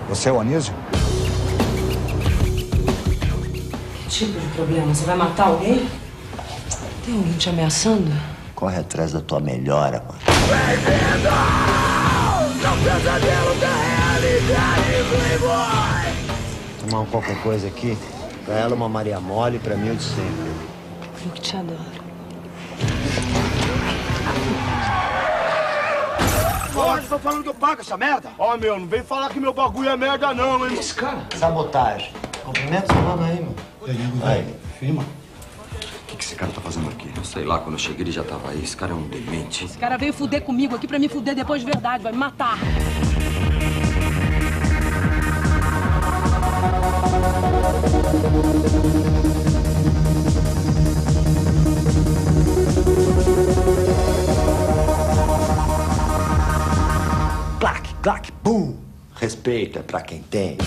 Você é o Anísio? Que tipo de problema? Você vai matar alguém? Tem alguém te ameaçando? Corre atrás da tua melhora, mano. Bem-vindo ao pesadelo da realidade, Playboy! Tomar qualquer coisa aqui. Pra ela uma Maria Mole, pra mim o de sempre. Eu que te adoro. Porra, tô falando que eu pago essa merda? Ó, meu, não vem falar que meu bagulho é merda não, hein? Esse cara? Sabotagem. Cumprimenta seu mano aí, mano. Aí. Firma. O que esse cara tá fazendo aqui? Eu sei lá, quando eu cheguei ele já tava aí. Esse cara é um demente. Esse cara veio fuder comigo aqui pra me fuder depois de verdade, vai me matar. Clac, clac, bum. Respeito é pra quem tem.